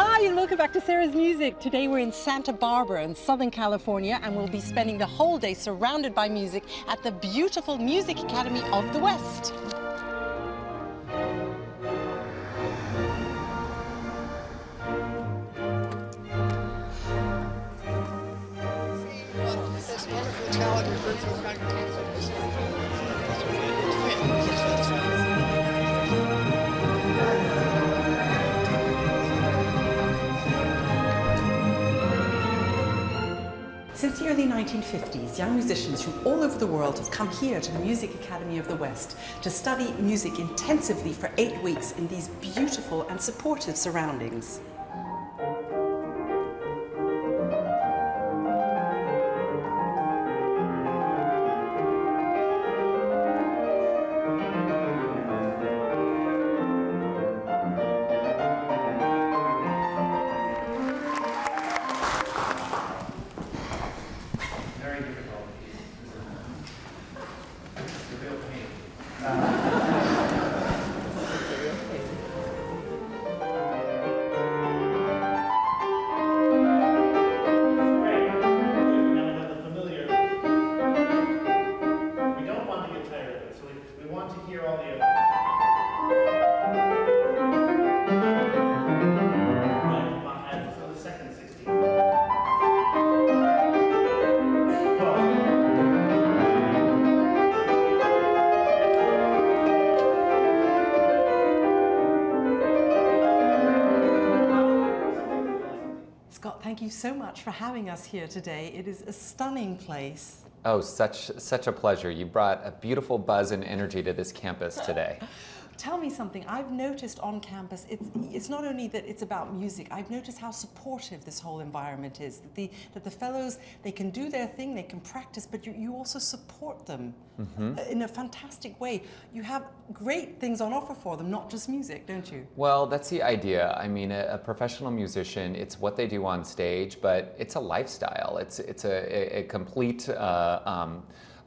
Hi and welcome back to Sarah's Music. Today we're in Santa Barbara in Southern California and we'll be spending the whole day surrounded by music at the beautiful Music Academy of the West. This wonderful talented group of young people. Since the early 1950s, young musicians from all over the world have come here to the Music Academy of the West to study music intensively for 8 weeks in these beautiful and supportive surroundings. Scott, thank you so much for having us here today. It is a stunning place. Oh, such a pleasure. You brought a beautiful buzz and energy to this campus today. Tell me something. I've noticed on campus, it's not only that it's about music, I've noticed how supportive this whole environment is. That the fellows, they can do their thing, they can practice, but you also support them in a fantastic way. You have great things on offer for them, not just music, don't you? Well, that's the idea. I mean, a professional musician, it's what they do on stage, but it's a lifestyle. It's a complete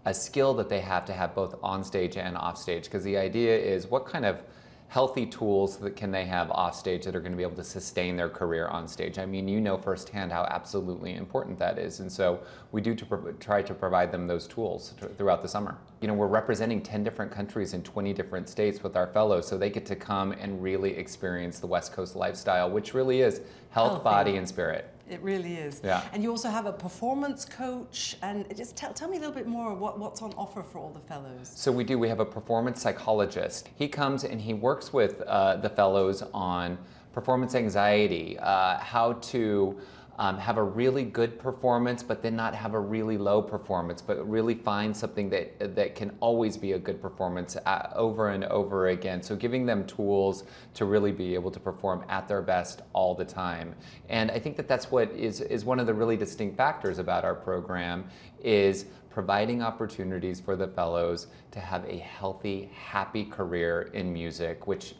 a skill that they have to have both on stage and off stage, because the idea is what kind of healthy tools that can they have off stage that are going to be able to sustain their career on stage. I mean, you know firsthand how absolutely important that is, and so we do try to provide them those tools throughout the summer. You know, we're representing 10 different countries in 20 different states with our fellows, so they get to come and really experience the West Coast lifestyle, which really is health, body, and spirit. It really is. Yeah. And you also have a performance coach, and just tell me a little bit more of what's on offer for all the fellows. So we do. We have a performance psychologist. He comes and he works with the fellows on performance anxiety, how to have a really good performance, but then not have a really low performance, but really find something that can always be a good performance over and over again. So giving them tools to really be able to perform at their best all the time. And I think that that's what is one of the really distinct factors about our program, is providing opportunities for the fellows to have a healthy, happy career in music, which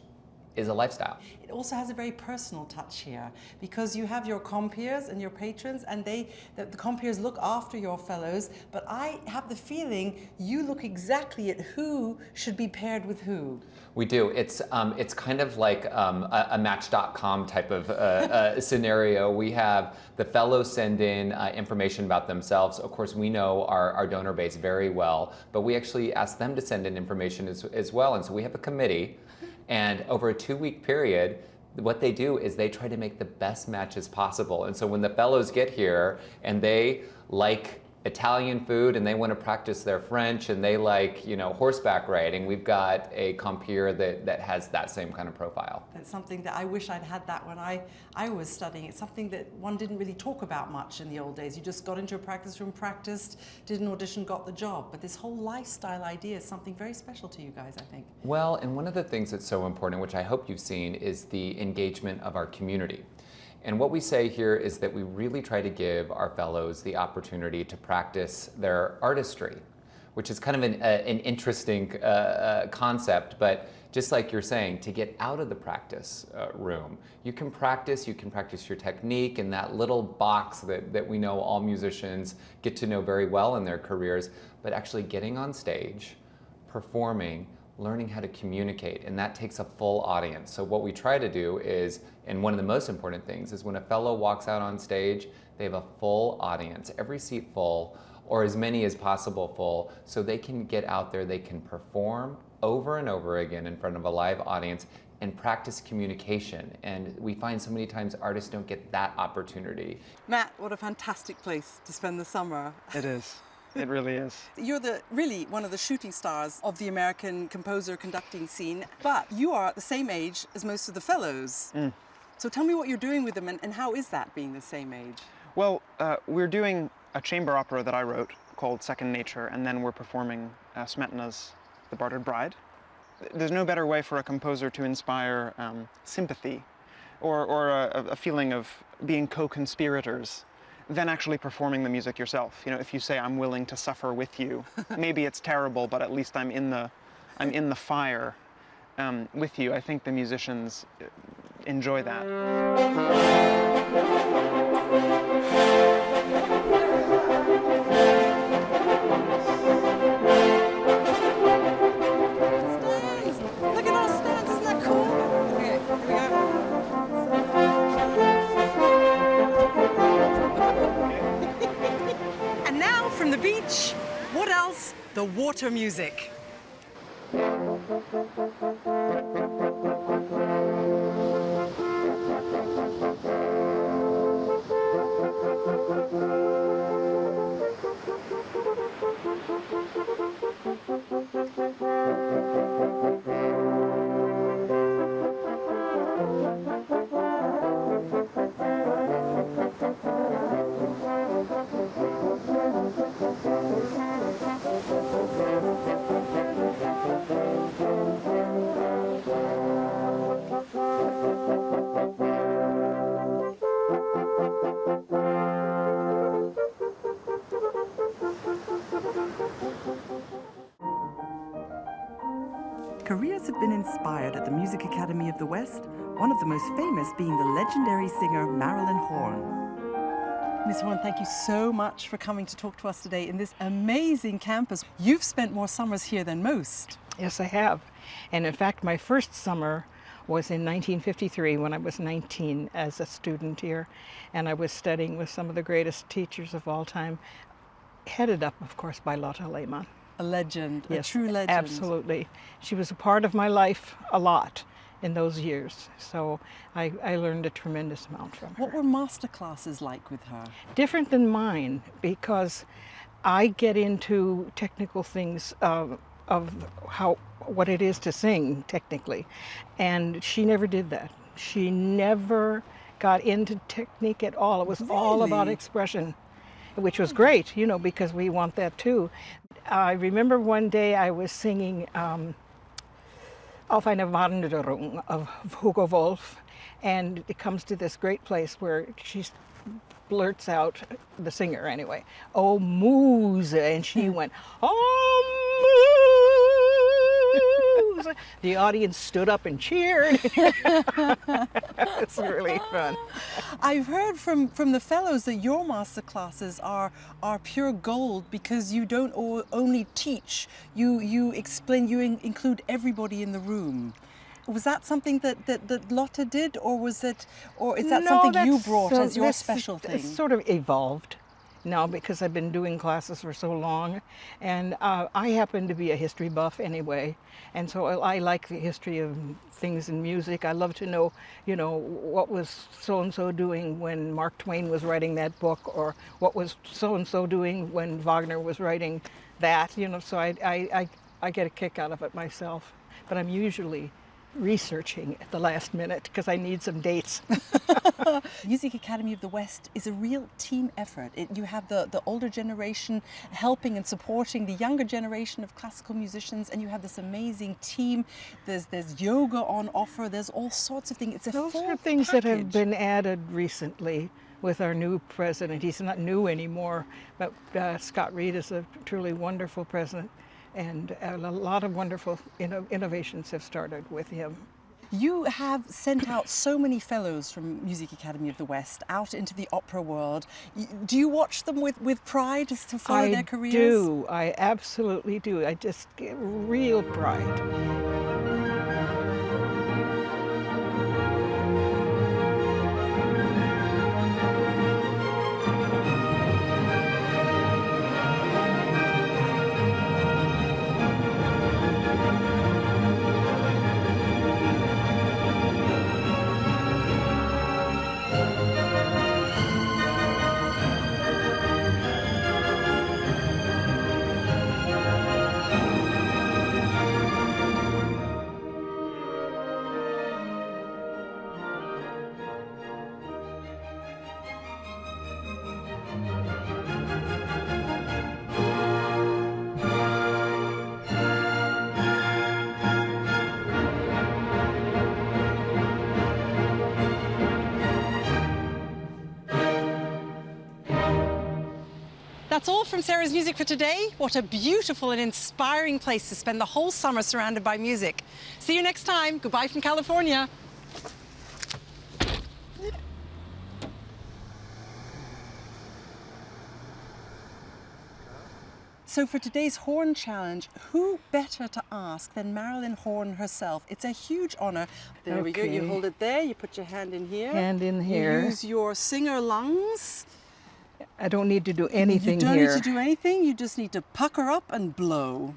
is a lifestyle. It also has a very personal touch here, because you have your compeers and your patrons, and the compeers look after your fellows, but I have the feeling you look exactly at who should be paired with who. We do. It's kind of like a Match.com type of scenario. We have the fellows send in information about themselves. Of course, we know our donor base very well, but we actually ask them to send in information as well, and so we have a committee. And over a 2-week period, what they do is they try to make the best matches possible. And so when the fellows get here and they like Italian food and they want to practice their French and they like, you know, horseback riding, we've got a compeer that has that same kind of profile. That's something that I wish I'd had that when I was studying. It's something that one didn't really talk about much in the old days. You just got into a practice room, practiced, did an audition, got the job. But this whole lifestyle idea is something very special to you guys, I think. Well, and one of the things that's so important, which I hope you've seen, is the engagement of our community. And what we say here is that we really try to give our fellows the opportunity to practice their artistry, which is kind of an interesting concept, but just like you're saying, to get out of the practice room, you can practice your technique in that little box that we know all musicians get to know very well in their careers, but actually getting on stage, performing, learning how to communicate, and that takes a full audience. So what we try to do is, and one of the most important things is when a fellow walks out on stage, they have a full audience, every seat full, or as many as possible full, so they can get out there, they can perform over and over again in front of a live audience and practice communication. And we find so many times artists don't get that opportunity. Matt, what a fantastic place to spend the summer. It is. It really is. You're really one of the shooting stars of the American composer-conducting scene, but you are the same age as most of the fellows. So tell me what you're doing with them, and how is that, being the same age? Well, we're doing a chamber opera that I wrote called Second Nature, and then we're performing Smetana's The Bartered Bride. There's no better way for a composer to inspire sympathy or a feeling of being co-conspirators than actually performing the music yourself. You know, if you say, I'm willing to suffer with you, maybe it's terrible, but at least I'm in the fire with you. I think the musicians enjoy that. Look at our stands, isn't that cool? Okay, here we go. And now from the beach, what else? The water music. Careers have been inspired at the Music Academy of the West, one of the most famous being the legendary singer Marilyn Horne. Ms. Horne, thank you so much for coming to talk to us today in this amazing campus. You've spent more summers here than most. Yes, I have. And in fact, my first summer was in 1953 when I was 19 as a student here. And I was studying with some of the greatest teachers of all time, headed up, of course, by Lotte Lehmann. A legend, Yes, a true legend. Absolutely. She was a part of my life a lot in those years. So I learned a tremendous amount from her. What were master classes like with her? Different than mine, because I get into technical things of what it is to sing technically, and she never did that. She never got into technique at all. It was all about Really? expression, which was great, you know, because we want that too. I remember one day I was singing Auf eine Wanderung of Hugo Wolf, and it comes to this great place where she blurts out, the singer anyway, "Oh Muse," and she went, "Oh Muse." The audience stood up and cheered. It's really fun. I've heard from the fellows that your master classes are pure gold because you don't only teach, you explain, you include everybody in the room. Was that something that Lotte did, or is that something you brought as your special thing? It's sort of evolved now because I've been doing classes for so long, and I happen to be a history buff anyway, and so I like the history of things in music. I love to know, you know, what was so-and-so doing when Mark Twain was writing that book, or what was so-and-so doing when Wagner was writing that, you know, so I get a kick out of it myself, but I'm usually researching at the last minute because I need some dates. Music Academy of the West is a real team effort. You have the older generation helping and supporting the younger generation of classical musicians, and you have this amazing team. There's yoga on offer. There's all sorts of things. It's a Those full are things that have package. been added recently with our new president. He's not new anymore, but Scott Reed is a truly wonderful president, and a lot of wonderful innovations have started with him. You have sent out so many fellows from Music Academy of the West out into the opera world. Do you watch them with pride to follow their careers? I do. I absolutely do. I just get real pride. That's all from Sarah's Music for today. What a beautiful and inspiring place to spend the whole summer surrounded by music. See you next time. Goodbye from California. So for today's Horne Challenge, who better to ask than Marilyn Horne herself? It's a huge honor. There we go. You hold it there. You put your hand in here. Hand in here. You use your singer lungs. I don't need to do anything here. You don't here. need to do anything. You just need to pucker up and blow.